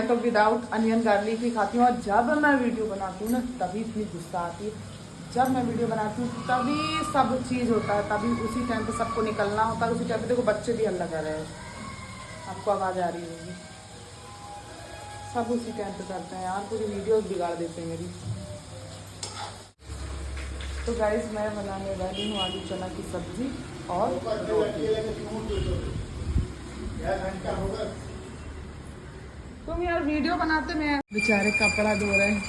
मैं तो without onion garlic ही खाती हूँ। और जब मैं वीडियो बनाती हूँ ना तभी इतनी गुस्सा आती है। जब मैं वीडियो बनाती हूँ तभी सब चीज़ होता है, तभी उसी टाइम पे सबको निकलना होता है। उसी टाइम पे देखो बच्चे भी हल्ला कर रहे हैं, आपको आवाज़ आ रही होगी। सब उसी टाइम पे करते हैं यार, पूरी वीडियोस बिगाड़ देते हैं मेरी। तो गाइस मैं बनाने वाली हूँ आलू चना की सब्जी और तुम यार वीडियो बनाते में बेचारे कपड़ा धो रहे हैं,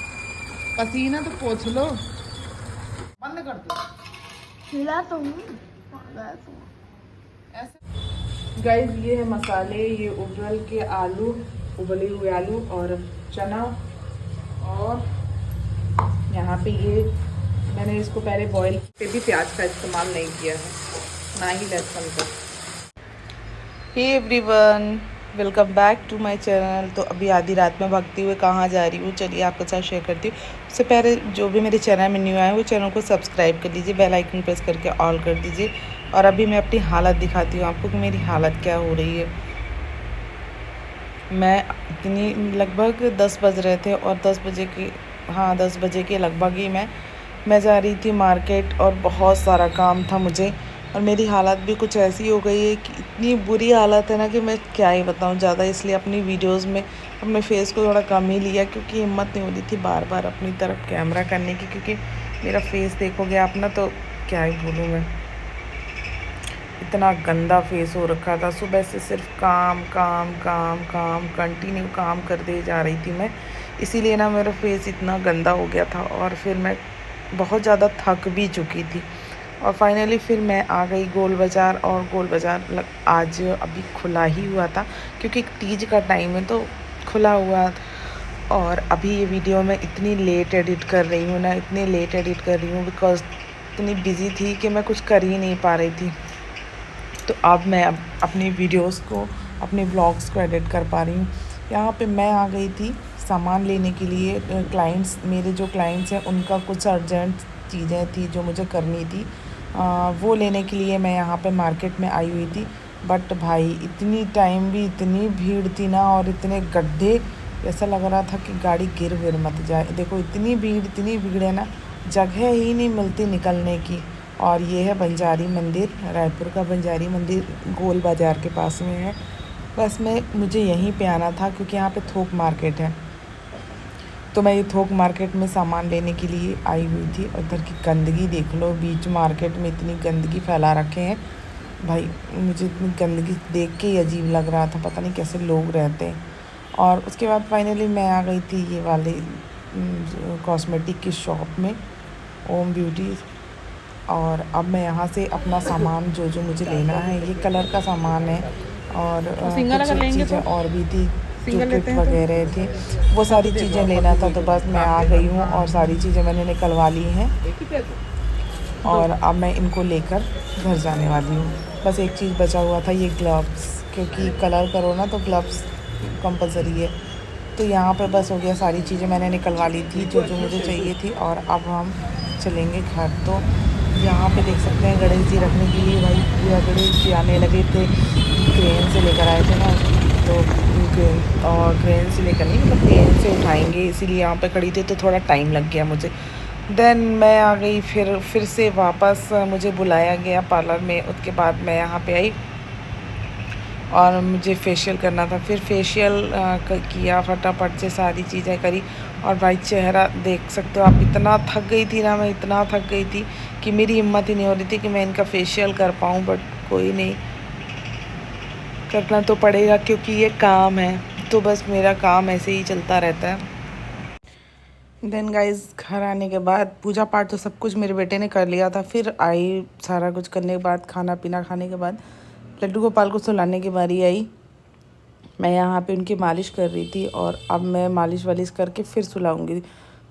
पसीना तो पोंछ लो, बंद कर दो। खिला तो ऐसे गाइस ये है मसाले, ये उबले हुए आलू और चना, और यहाँ पे ये मैंने इसको पहले बॉईल पे भी प्याज का इस्तेमाल नहीं किया है, ना ही लहसुन का। Hey everyone, welcome back to my channel. तो अभी आधी रात में भागती हुए कहाँ जा रही हूँ, चलिए आपके साथ शेयर करती हूँ। उससे पहले जो भी मेरे चैनल में न्यू आए वो चैनल को सब्सक्राइब कर लीजिए, बेल आइकन प्रेस करके ऑल कर दीजिए। और अभी मैं अपनी हालत दिखाती हूँ आपको कि मेरी हालत क्या हो रही है। मैं इतनी लगभग 10 बज रहे थे और 10 बजे के लगभग ही मैं जा रही थी मार्केट, और बहुत सारा काम था मुझे। और मेरी हालत भी कुछ ऐसी हो गई है कि इतनी बुरी हालत है ना कि मैं क्या ही बताऊं ज़्यादा। इसलिए अपनी वीडियोस में अपने फेस को थोड़ा कम ही लिया, क्योंकि हिम्मत नहीं हो रही थी बार बार अपनी तरफ कैमरा करने की, क्योंकि मेरा फेस देखोगे आप ना तो क्या ही बोलूँ मैं, इतना गंदा फेस हो रखा था। सुबह से सिर्फ काम काम काम काम कंटिन्यू काम कर दे जा रही थी मैं, इसीलिए ना मेरा फेस इतना गंदा हो गया था। और फिर मैं बहुत ज़्यादा थक भी चुकी थी। और फाइनली फिर मैं आ गई गोल बाज़ार, और गोल बाज़ार आज अभी खुला ही हुआ था, क्योंकि तीज का टाइम है तो खुला हुआ। और अभी ये वीडियो मैं इतनी लेट एडिट कर रही हूँ ना, इतनी लेट एडिट कर रही हूँ बिकॉज़ इतनी बिज़ी थी कि मैं कुछ कर ही नहीं पा रही थी। तो अब मैं अपनी वीडियोस को, अपने व्लॉग्स को एडिट कर पा रही हूँ। यहाँ पे मैं आ गई थी सामान लेने के लिए। मेरे जो क्लाइंट्स हैं उनका कुछ अर्जेंट चीज़ें थी जो मुझे करनी थी, वो लेने के लिए मैं यहाँ पे मार्केट में आई हुई थी। बट भाई इतनी टाइम भी, इतनी भीड़ थी ना, और इतने गड्ढे, ऐसा लग रहा था कि गाड़ी गिर मत जाए। देखो इतनी भीड़ है ना, जगह ही नहीं मिलती निकलने की। और ये है बंजारी मंदिर, रायपुर का बंजारी मंदिर गोल बाज़ार के पास में है। बस मुझे यहीं पे आना था क्योंकि यहाँ पे थोक मार्केट है। तो मैं ये थोक मार्केट में सामान लेने के लिए आई हुई थी। उधर की गंदगी देख लो, बीच मार्केट में इतनी गंदगी फैला रखे हैं भाई, मुझे इतनी गंदगी देख के ही अजीब लग रहा था, पता नहीं कैसे लोग रहते हैं। और उसके बाद फाइनली मैं आ गई थी ये वाले कॉस्मेटिक की शॉप में, ओम ब्यूटी। और अब मैं यहाँ से अपना सामान जो मुझे लेना है, ये कलर का सामान है, और कुछ चीज़ें और भी थी जो किट वगैरह थी, वो सारी चीज़ें लेना था। तो बस मैं आ गई हूँ और सारी चीज़ें मैंने निकलवा ली हैं, और अब मैं इनको लेकर घर जाने वाली हूँ। बस एक चीज़ बचा हुआ था, ये ग्लव्स, क्योंकि कलर करो ना तो ग्लव्स कंपलसरी है। तो यहाँ पे बस हो गया, सारी चीज़ें मैंने निकलवा ली थी जो मुझे चाहिए थी, और अब हम चलेंगे घर। तो यहाँ पे देख सकते हैं गणेश जी रखने के लिए, भाई पूरा गणेश जी आने लगे थे, क्रेन से लेकर आए थे ना, तो क्रेन से लेकर नहीं, मतलब क्रेन से उठाएंगे, इसीलिए यहाँ पे खड़ी थी तो थोड़ा टाइम लग गया मुझे। देन मैं आ गई फिर से वापस, मुझे बुलाया गया पार्लर में। उसके बाद मैं यहाँ पे आई और मुझे फेशियल करना था। फिर फेशियल किया, फटाफट से सारी चीज़ें करी। और भाई चेहरा देख सकते हो आप, इतना थक गई थी ना मैं, इतना थक गई थी कि मेरी हिम्मत ही नहीं हो रही थी कि मैं इनका फेशियल कर पाऊँ। बट कोई नहीं, करना तो पड़ेगा क्योंकि ये काम है। तो बस मेरा काम ऐसे ही चलता रहता है। देन गाइस घर आने के बाद पूजा पाठ तो सब कुछ मेरे बेटे ने कर लिया था। फिर आई, सारा कुछ करने के बाद, खाना पीना खाने के बाद लड्डू गोपाल को सुलाने की बारी आई। मैं यहाँ पे उनकी मालिश कर रही थी, और अब मैं मालिश वालिश करके फिर सुलाऊंगी।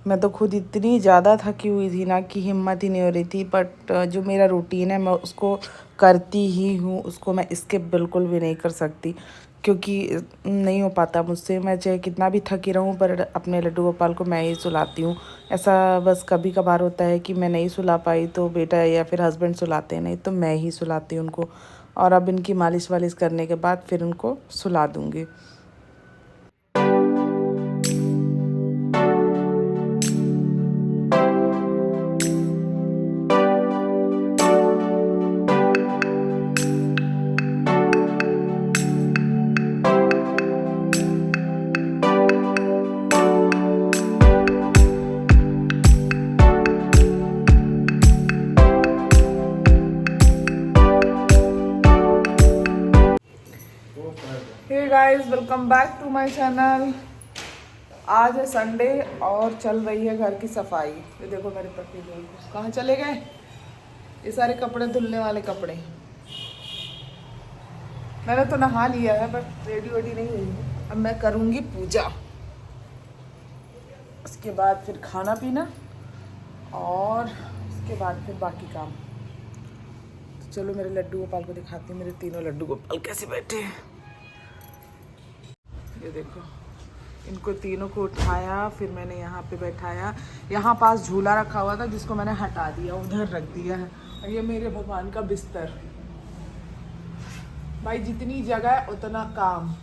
मैं तो खुद इतनी ज़्यादा थकी हुई थी ना कि हिम्मत ही नहीं हो रही थी। बट जो मेरा रूटीन है मैं उसको करती ही हूँ, उसको मैं स्किप बिल्कुल भी नहीं कर सकती, क्योंकि नहीं हो पाता मुझसे। मैं चाहे कितना भी थकी रहूँ पर अपने लड्डू गोपाल को मैं ही सुलाती हूँ। ऐसा बस कभी कभार होता है कि मैं नहीं सुला पाई तो बेटा या फिर हस्बैंड सुलाते हैं, नहीं तो मैं ही सुलाती हूँ उनको। और अब इनकी मालिश वालिश करने के बाद फिर उनको सुला दूँगी। Guys, welcome back to my channel. आज है संडे और चल रही है घर की सफाई। ये देखो मेरे पति लोग कहाँ चले गए। ये सारे कपड़े धुलने वाले कपड़े। मैंने तो नहा लिया है बट रेडी वेडी नहीं हुई है। अब मैं करूँगी पूजा, उसके बाद फिर खाना पीना और उसके बाद फिर बाकी काम। तो चलो मेरे लड्डू गोपाल को दिखाती हूँ। मेरे तीनों लड्डू गोपाल कैसे बैठे हैं। ये देखो, इनको तीनों को उठाया, फिर मैंने यहाँ पे बैठाया। यहाँ पास झूला रखा हुआ था जिसको मैंने हटा दिया, उधर रख दिया है। और ये मेरे भगवान का बिस्तर। भाई जितनी जगह है उतना काम।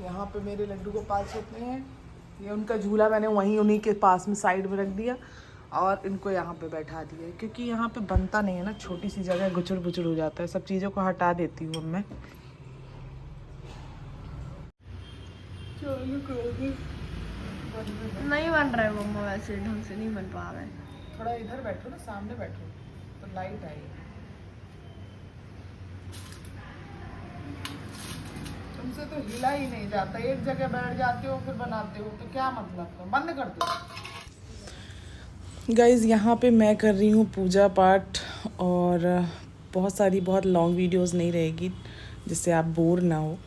यहाँ पे मेरे लड्डू गोपाल सोते हैं। ये उनका झूला मैंने वहीं उन्हीं के पास में साइड में रख दिया और इनको यहाँ पे बैठा दिया क्योंकि यहाँ पे बनता नहीं है ना, छोटी सी जगह गुचड़ बुचड़ हो जाता है। सब चीज़ों को हटा देती हूँ मैं। नहीं बन रहा है मम्मा, वैसे ढंग से नहीं बन पा रहा है। थोड़ा इधर बैठो ना, सामने बैठो तो लाइट आई। तुमसे तो हिला ही नहीं जाता, एक जगह बैठ जाते हो फिर बनाते हो, तो क्या मतलब है। बंद कर दो गाइज। यहाँ पे मैं कर रही हूँ पूजा पाठ और बहुत लॉन्ग वीडियोस नहीं रहेगी जिससे आप बोर ना हो,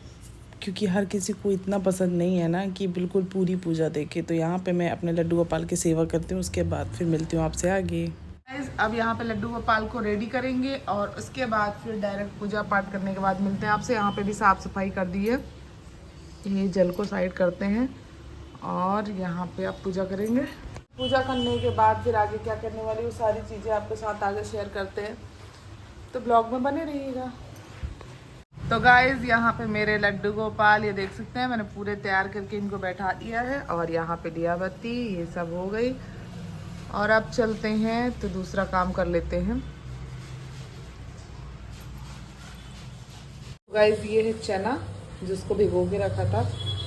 क्योंकि हर किसी को इतना पसंद नहीं है ना कि बिल्कुल पूरी पूजा देखे। तो यहाँ पे मैं अपने लड्डू गोपाल की सेवा करती हूँ, उसके बाद फिर मिलती हूँ आपसे आगे। अब यहाँ पे लड्डू गोपाल को रेडी करेंगे और उसके बाद फिर डायरेक्ट पूजा पाठ करने के बाद मिलते हैं आपसे। यहाँ पे भी साफ़ सफाई कर दी है, ये जल को साइड करते हैं और यहाँ पे आप पूजा करेंगे। पूजा करने के बाद फिर आगे क्या करने वाली वो सारी चीज़ें आपके साथ आगे शेयर करते हैं, तो ब्लॉग में बने रहिएगा। तो गाइज यहाँ पे मेरे लड्डू गोपाल ये देख सकते हैं, मैंने पूरे तैयार करके इनको बैठा दिया है और यहाँ पे दिया बत्ती ये सब हो गई। और अब चलते हैं तो दूसरा काम कर लेते हैं। गाइज ये है चना जिसको भिगो के रखा था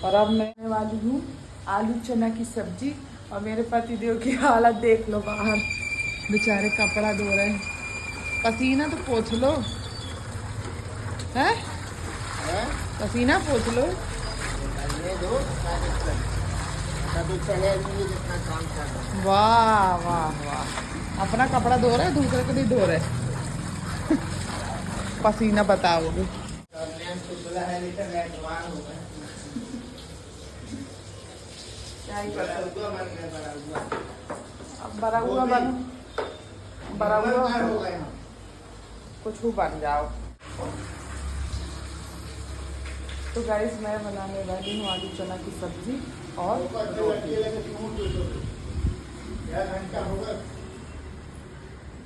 और अब मैं वाली हूँ आलू चना की सब्जी। और मेरे पति देव की हालत देख लो, बाहर बेचारे कपड़ा धो रहे हैं। पसीना तो पोंछ लो है, पसीना पोंछ लो। वाह वाह वाह, अपना कपड़ा धो रहे, दूसरे को नहीं धो रहे। पसीना बताओगे। अब बड़ा हुआ कुछ बन जाओ। तो गाइस मैं बनाने वाली हूँ आलू चना की सब्जी और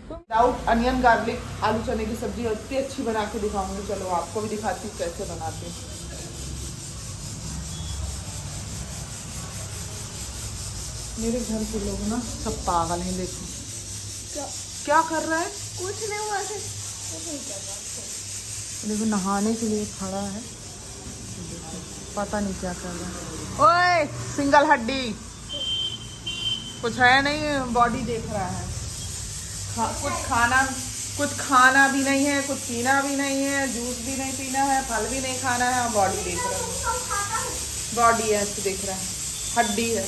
विदाउट अनियन गार्लिक आलू चने की सब्जी इतनी अच्छी बना के दिखाऊंगी। चलो आपको भी दिखाती हूँ कैसे बनाती हूँ। मेरे घर के लोग ना सब पागल हैं। देखो क्या कर रहा है, कुछ नहीं हुआ ऐसे। देखो नहाने के लिए खड़ा है, पता नहीं क्या कर रहा है। ओए सिंगल हड्डी, कुछ है नहीं, बॉडी देख रहा है। कुछ खाना भी नहीं है, कुछ पीना भी नहीं है, जूस भी नहीं पीना है, फल भी नहीं खाना है और बॉडी देख रहा है। बॉडी है ऐसे देख रहा है, हड्डी है।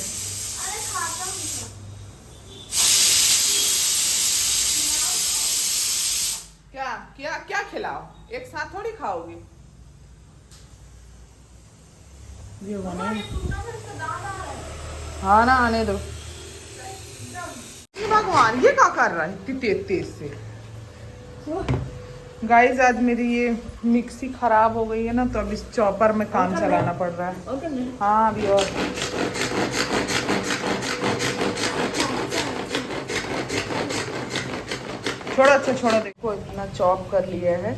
क्या क्या क्या खिलाओ, एक साथ थोड़ी खाओगे। ये बने हाँ ना, आने दो। भगवान ये क्या कर रहा है इतनी तेज तेज से। गाइस आज मेरी ये मिक्सी खराब हो गई है ना, तो अब इस चॉपर में काम चलाना पड़ रहा है। हाँ अभी और छोड़ो, अच्छा छोड़ो। देखो इतना चॉप कर लिया है,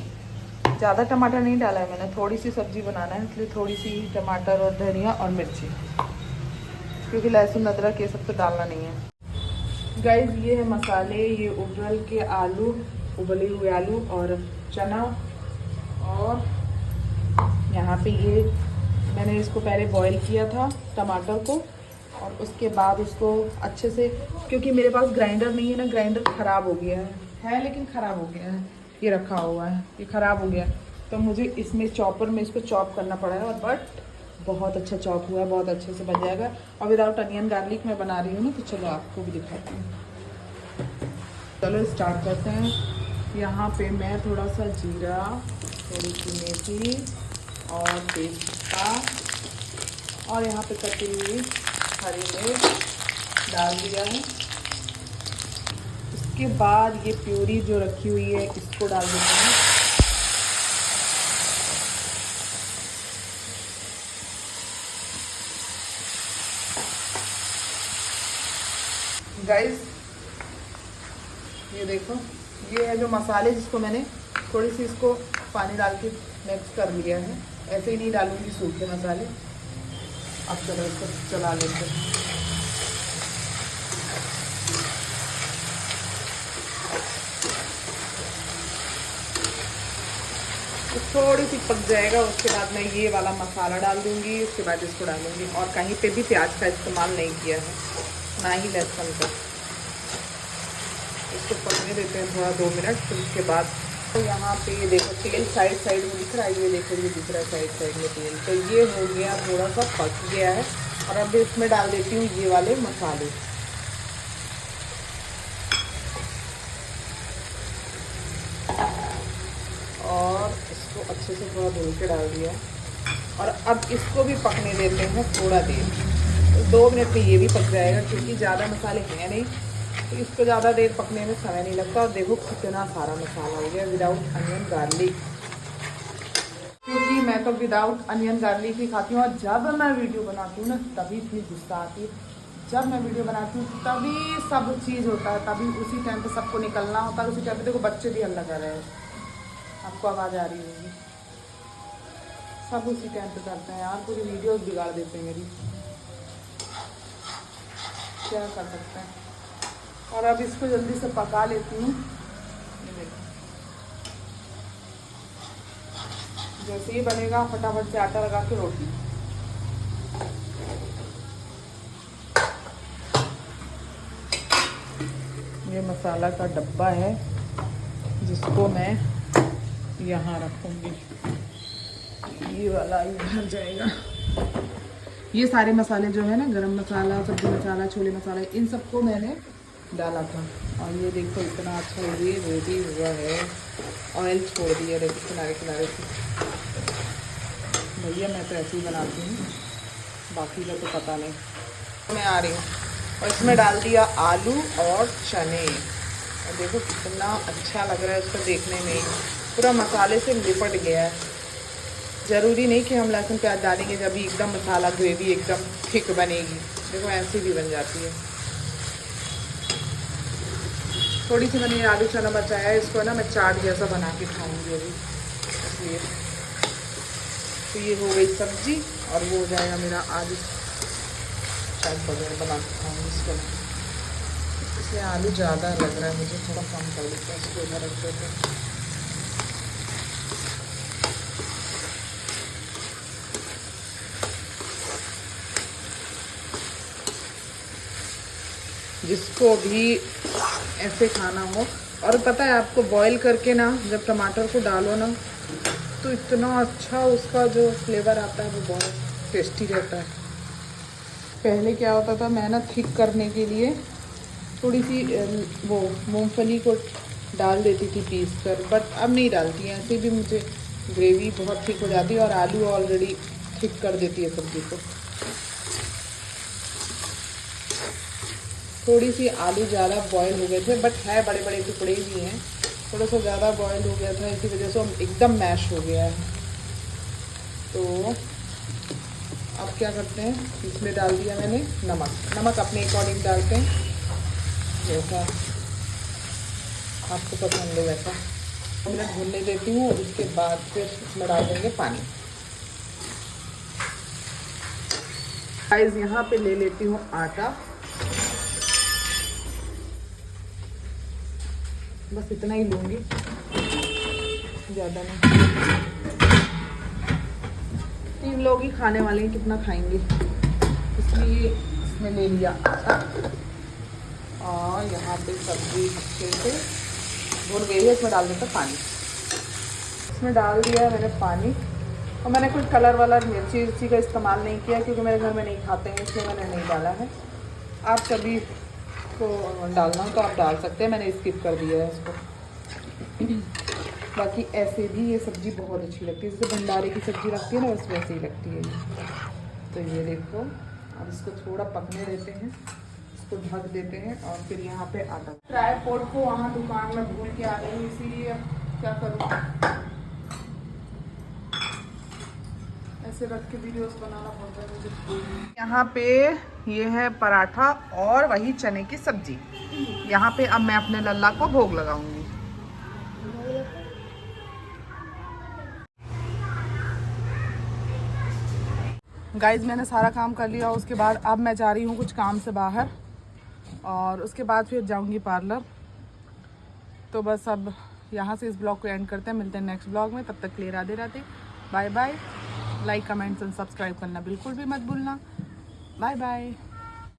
ज़्यादा टमाटर नहीं डाला है मैंने, थोड़ी सी सब्जी बनाना है इसलिए थोड़ी सी टमाटर और धनिया और मिर्ची, क्योंकि लहसुन अदरक ये सब तो डालना नहीं है। गाइस ये है मसाले, ये उबले हुए आलू और चना। और यहाँ पे ये मैंने इसको पहले बॉईल किया था टमाटर को, और उसके बाद उसको अच्छे से, क्योंकि मेरे पास ग्राइंडर नहीं है ना, ग्राइंडर ख़राब हो गया है लेकिन ख़राब हो गया है, ये रखा हुआ है, ये ख़राब हो गया, तो मुझे इसमें चॉपर में इसको चॉप करना पड़ेगा, बट बहुत अच्छा चॉप हुआ है, बहुत अच्छे से बन जाएगा। और विदाउट अनियन गार्लिक मैं बना रही हूँ ना, तो चलो आपको भी दिखाती हूँ। चलो स्टार्ट करते हैं। यहाँ पे मैं थोड़ा सा जीरा, थोड़ी सी मेथी और तेजपत्ता और यहाँ पे कटी हुई हरी मिर्च डाल दिया है। उसके बाद ये प्यूरी जो रखी हुई है इसको डाल देते हैं। गाइस ये देखो, ये है जो मसाले जिसको मैंने थोड़ी सी इसको पानी डाल के मिक्स कर लिया है। ऐसे ही नहीं डालूंगी सूखे मसाले। अब चलो इसको चला लेते हैं। तो थोड़ी सी पक जाएगा, उसके बाद मैं ये वाला मसाला डाल दूंगी, उसके बाद इसको डालूंगी। और कहीं पे भी प्याज का इस्तेमाल नहीं किया है, ना ही लहसुन का। इसको पकने देते हैं थोड़ा 2 मिनट। फिर उसके बाद तो यहाँ पे ये देखो तेल साइड साइड में दिख रहा है, ये देखो ये दिख रहा है साइड साइड में तेल। तो ये हो गया, थोड़ा सा पक गया है। और अब इसमें डाल देती हूँ ये वाले मसाले। और इसको अच्छे से थोड़ा धुल के डाल दिया। और अब इसको भी पकने देते हैं थोड़ा देर। तो 2 मिनट में ये भी पक जाएगा, क्योंकि ज़्यादा मसाले हैं नहीं, तो इसको ज़्यादा देर पकने में समय नहीं लगता। और देखो कितना सारा मसाला हो गया विदाउट अनियन गार्लिक, क्योंकि मैं तो विदाउट अनियन गार्लिक ही खाती हूँ। और जब मैं वीडियो बनाती हूँ ना, तभी इतनी गुस्सा आती है। जब मैं वीडियो बनाती हूँ तभी सब चीज़ होता है, तभी उसी टाइम पे सबको निकलना होता है। उसी टाइम पे देखो बच्चे भी हल्ला कर रहे हैं, आपको आवाज़ आ रही होगी। सब उसी टाइम पे करते हैं यार, पूरी वीडियो बिगाड़ देते हैं मेरी। क्या कर सकते हैं। और अब इसको जल्दी से पका लेती हूँ। जैसे ही बनेगा फटाफट से आटा लगा के रोटी। ये मसाला का डब्बा है जिसको मैं यहाँ रखूँगी। ये वाला इधर जाएगा। ये सारे मसाले जो है ना, गरम मसाला, सब्जी मसाला, छोले मसाला, इन सबको मैंने डाला था। और ये देखो इतना अच्छा ये रेडी हुआ है। ऑयल छोड़ दिया देखो किनारे किनारे से। भैया मैं तो ऐसे ही बनाती हूँ, बाकी का तो पता नहीं। मैं आ रही हूँ और इसमें डाल दिया आलू और चने। और देखो कितना अच्छा लग रहा है उसको देखने में, पूरा मसाले से लिपट गया है। ज़रूरी नहीं कि हम लहसुन प्याज डालेंगे जब एकदम मसाला ग्रेवी एकदम थिक बनेगी। देखो ऐसे भी बन जाती है। थोड़ी सी मैंने आलू चना बचाया है, इसको ना मैं चाट जैसा बना के खाऊंगी अभी, इसलिए। तो ये हो गई सब्जी और वो हो जाएगा मेरा आलू चाट वगैरह बना के खाऊंगी इसको। इसलिए आलू ज़्यादा लग रहा है मुझे, थोड़ा कम कर लेते हैं इसको, इधर रख देते हैं। जिसको भी ऐसे खाना हो। और पता है आपको, बॉईल करके ना जब टमाटर को डालो ना, तो इतना अच्छा उसका जो फ्लेवर आता है वो बहुत टेस्टी रहता है। पहले क्या होता था, मैं ना थिक करने के लिए थोड़ी सी वो मूंगफली को डाल देती थी पीस कर, बट अब नहीं डालती हैं। ऐसे भी मुझे ग्रेवी बहुत थिक हो जाती है और आलू ऑलरेडी थिक कर देती है सब्ज़ी को। थोड़ी सी आलू ज़्यादा बॉयल हो गए थे, बट है बड़े बड़े टुकड़े भी हैं। थोड़ा सा ज़्यादा बॉयल हो गया था, इसी वजह से एकदम मैश हो गया है। तो अब क्या करते हैं, इसमें डाल दिया मैंने नमक अपने अकॉर्डिंग डालते हैं, जैसा आपको पसंद है वैसा। 2 मिनट भूनने देती हूँ और उसके बाद फिर इसमें डाल देंगे पानी। गाइस यहाँ पे ले लेती हूँ आटा, बस इतना ही लूँगी, ज़्यादा नहीं। 3 लोग ही खाने वाले हैं, कितना खाएंगे, इसलिए इसमें ले लिया आटा। और यहाँ पे सब्जी अच्छे से भुन गई है, इसमें डाल देते पानी। इसमें डाल दिया है मैंने पानी, और मैंने कोई कलर वाला मिर्ची का इस्तेमाल नहीं किया क्योंकि मेरे घर में नहीं खाते हैं, इसलिए मैंने नहीं डाला है। आप सभी को डालना हो तो आप डाल सकते हैं, मैंने स्किप कर दिया है इसको। बाकी ऐसे भी ये सब्ज़ी बहुत अच्छी लगती है, जैसे भंडारे की सब्ज़ी लगती है ना, बस वैसे ही लगती है ये। तो ये देखो, अब इसको थोड़ा पकने देते हैं, इसको ढक देते हैं, और फिर यहाँ पे आटा। ट्राइपॉड को वहाँ दुकान में भूल के आ गई हूँ, इसीलिए अब क्या करूँ, ऐसे रख के वीडियोस बनाना पड़ता है मुझे। यहाँ पे ये है पराठा और वही चने की सब्जी। यहाँ पे अब मैं अपने लल्ला को भोग लगाऊंगी। गाइज मैंने सारा काम कर लिया, उसके बाद अब मैं जा रही हूँ कुछ काम से बाहर, और उसके बाद फिर जाऊँगी पार्लर। तो बस अब यहाँ से इस ब्लॉग को एंड करते हैं, मिलते हैं नेक्स्ट ब्लॉग में। तब तक के लिए Radhe Radhe, bye bye. Like comments and subscribe करना बिल्कुल भी मत भूलना। Bye bye.